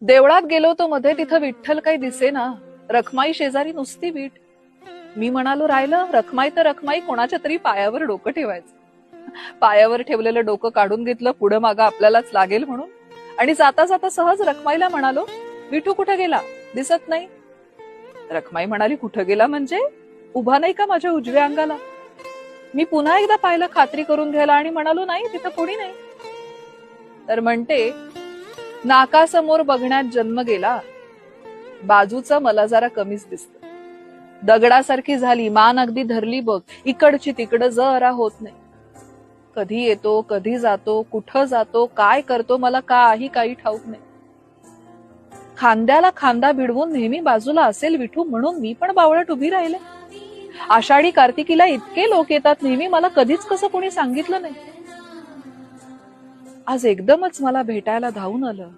देवळात गेलो तो मध्ये तिथं विठ्ठल काही दिसेना, रखमाई शेजारी नुसती वीट. मी म्हणालो राहिलं रखमाई तर रखमाई, कोणाच्या तरी पायावर डोकं ठेवायचं. पायावर ठेवलेलं डोकं काढून घेतलं, पुढं मागं आपल्यालाच लागेल म्हणून, आणि जाता जाता सहज रखमाईला म्हणालो, विठू कुठे गेला, दिसत नाही. रखमाई म्हणाली, कुठं गेला म्हणजे, उभा नाही का माझ्या उजव्या अंगाला. मी पुन्हा एकदा पाहिलं खात्री करून घ्यायला आणि म्हणालो, नाही तिथं कोणी नाही. तर म्हणते, नाकासमोर बघण्यात जन्म गेला, बाजूचं मला जरा कमीच दिसत. दगडासारखी झाली, मान अगदी धरली बघ, इकडची तिकडं जरा होत नाही. कधी येतो, कधी जातो, कुठं जातो, काय करतो, मला काही ठाऊक नाही. खांद्याला खांदा भिडवून नेहमी बाजूला असेल विठू, म्हणून मी पण बावळट उभी राहिले. आषाढी कार्तिकीला इतके लोक येतात नेहमी, मला कधीच कसं कोणी सांगितलं नाही. आज एकदमच मला भेटायला धावून आलं.